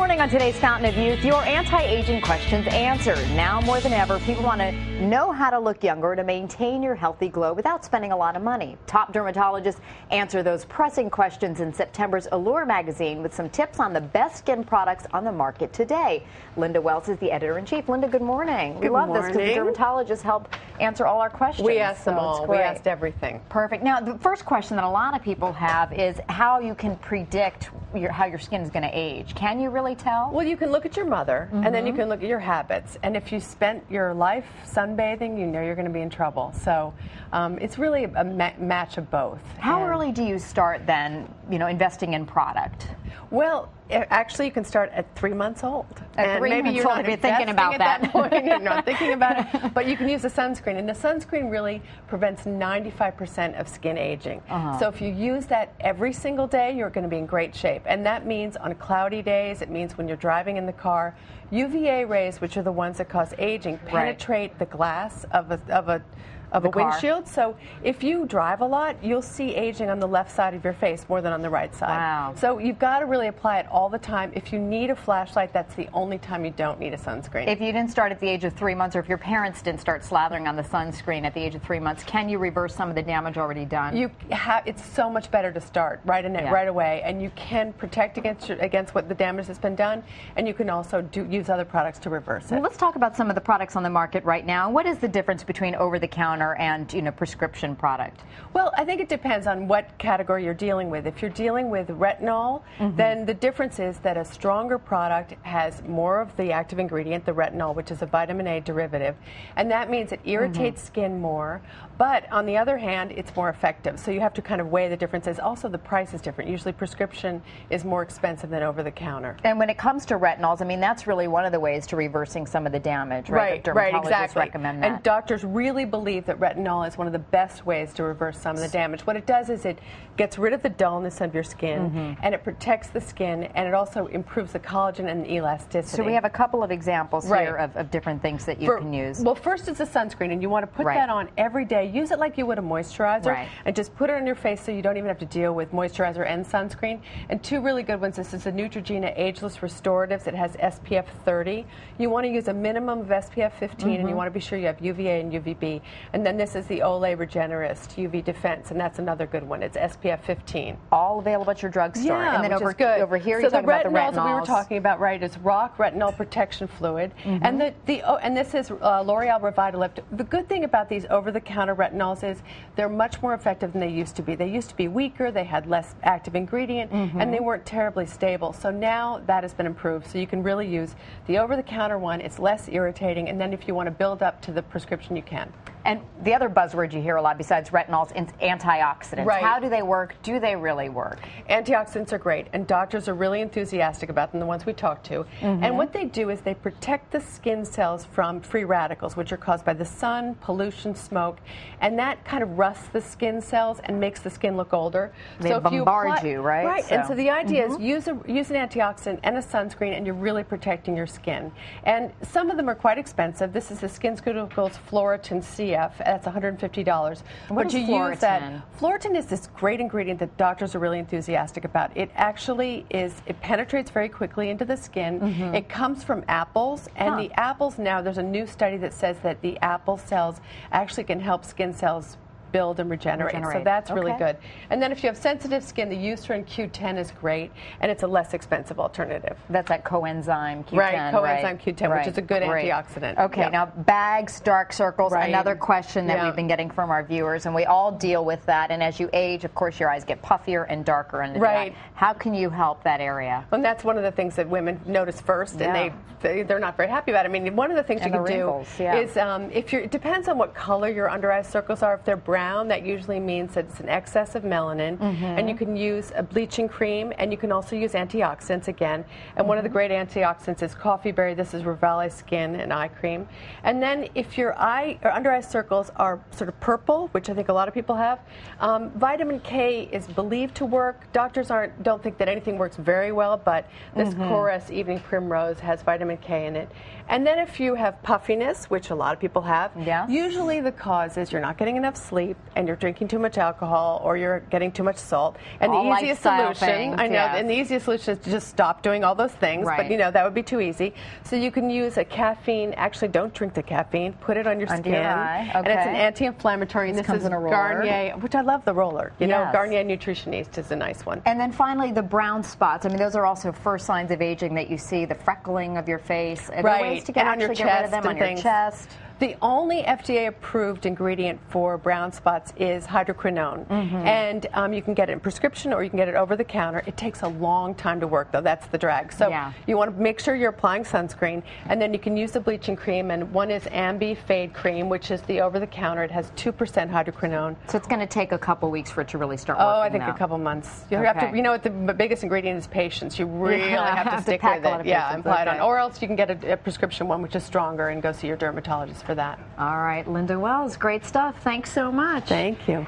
morning on today's Fountain of Youth, your anti-aging questions answered. Now more than ever, people want to know how to look younger to maintain your healthy glow without spending a lot of money. Top dermatologists answer those pressing questions in September's Allure magazine with some tips on the best skin products on the market today. Linda Wells is the editor-in-chief. Linda, good morning. We love this because the dermatologists help answer all our questions. We asked them all. We asked everything. Perfect. Now, the first question that a lot of people have is how you can predict how your skin is going to age. Can you really tell? Well, you can look at your mother, and then you can look at your habits. And if you spent your life sunbathing, you know you're going to be in trouble. So it's really a match of both. How early do you start then, investing in product? Well, actually, you can start at 3 months old. At 3 maybe months you're old, not you're thinking about that. You're not thinking about it, but you can use a sunscreen, and the sunscreen really prevents 95% of skin aging. So if you use that every single day, you're going to be in great shape, and that means on cloudy days, it means when you're driving in the car, UVA rays, which are the ones that cause aging, penetrate the glass of a windshield. So if you drive a lot, you'll see aging on the left side of your face more than on the right side. Wow. So you've got to really apply it all the time. If you need a flashlight, that's the only time you don't need a sunscreen. If you didn't start at the age of 3 months, or if your parents didn't start slathering on the sunscreen at the age of 3 months, can you reverse some of the damage already done? It's so much better to start right away, and you can protect against what the damage that's been done, and you can also use other products to reverse it. Well, let's talk about some of the products on the market right now. What is the difference between over-the-counter and prescription product? Well, I think it depends on what category you're dealing with. If you're dealing with retinol, then the difference is that a stronger product has more of the active ingredient, the retinol, which is a vitamin A derivative, and that means it irritates skin more, but on the other hand, it's more effective. So you have to kind of weigh the differences. Also, the price is different. Usually prescription is more expensive than over-the-counter. And when it comes to retinols, I mean, that's really one of the ways to reversing some of the damage, right? Right, exactly. Recommend that. And doctors really believe that retinol is one of the best ways to reverse some of the damage. What it does is it gets rid of the dullness of your skin, and it protects the skin, and it also improves the collagen and the elasticity. So we have a couple of examples here of different things that you can use. Well, first is a sunscreen, and you want to put that on every day. Use it like you would a moisturizer, and just put it on your face so you don't even have to deal with moisturizer and sunscreen. And two really good ones. This is the Neutrogena Ageless Restoratives. It has SPF 30. You want to use a minimum of SPF 15, and you want to be sure you have UVA and UVB. And then this is the Olay Regenerist UV Defense, and that's another good one. It's SPF 15. All available at your drugstore. Yeah, and then over here, so you talk about the retinols. that we were talking about, is Rock Retinol Protection Fluid, and and this is L'Oreal Revitalift. The good thing about these over-the-counter retinols is they're much more effective than they used to be. They used to be weaker, they had less active ingredient, and they weren't terribly stable. So now that has been improved. So you can really use the over-the-counter one. It's less irritating, and then if you want to build up to the prescription, you can. And the other buzzword you hear a lot besides retinols is antioxidants. How do they work? Do they really work? Antioxidants are great, and doctors are really enthusiastic about them, the ones we talk to. And what they do is they protect the skin cells from free radicals, which are caused by the sun, pollution, smoke, and that kind of rusts the skin cells and makes the skin look older. They bombard you, right? Right, and so the idea is use an antioxidant and a sunscreen, and you're really protecting your skin. And some of them are quite expensive. This is the SkinCeuticals Floritin CF. That's $150. What is use that. Floritin is this great ingredient that doctors are really enthusiastic about. It actually it penetrates very quickly into the skin. It comes from apples, and the apples now, there's a new study that says that the apple cells actually can help skin cells build and regenerate. So that's really good. And then if you have sensitive skin, the Eucerin Q10 is great, and it's a less expensive alternative. That's that coenzyme Q10. Right, coenzyme Q10, which is a good antioxidant. Okay, now bags, dark circles, another question that we've been getting from our viewers, and we all deal with that. And as you age, of course, your eyes get puffier and darker under the eye. How can you help that area? And that's one of the things that women notice first, and they're not very happy about it. I mean, one of the things you can do is it depends on what color your under eye circles are. If they're brown, that usually means that it's an excess of melanin, and you can use a bleaching cream, and you can also use antioxidants again. And one of the great antioxidants is coffee berry. This is Revale Skin and Eye Cream. And then if your eye or under eye circles are sort of purple, which I think a lot of people have, vitamin K is believed to work. Doctors don't think that anything works very well, but this Chorus Evening Primrose has vitamin K in it. And then if you have puffiness, which a lot of people have, usually the cause is you're not getting enough sleep. sleep and you're drinking too much alcohol or you're getting too much salt. And all the easiest lifestyle solution, things, I know, yes. and the easiest solution is to just stop doing all those things. Right. But, you know, that would be too easy. So you can use a caffeine, actually don't drink the caffeine, put it on your Under skin. your eye. Okay. And it's an anti-inflammatory. And this comes is in a roller. Garnier, which I love the roller. You know, Yes. Garnier Nutritioniste is a nice one. And then finally, the brown spots. I mean, those are also first signs of aging that you see, the freckling of your face. Are there ways to and on your get rid of chest them on and your things. chest? The only FDA-approved ingredient for brown spots is hydroquinone. And you can get it in prescription or you can get it over the counter. It takes a long time to work, though. That's the drag. So you want to make sure you're applying sunscreen, and then you can use the bleaching cream. And one is Ambi Fade Cream, which is the over-the-counter. It has 2% hydroquinone. So it's going to take a couple weeks for it to really start working. Oh, I think a couple months. You have to. You know what? The biggest ingredient is patience. You really have to stick with it. Yeah, and apply it on. Or else you can get a prescription one, which is stronger, and go see your dermatologist for that. All right, Linda Wells, great stuff. Thanks so much. Thank you.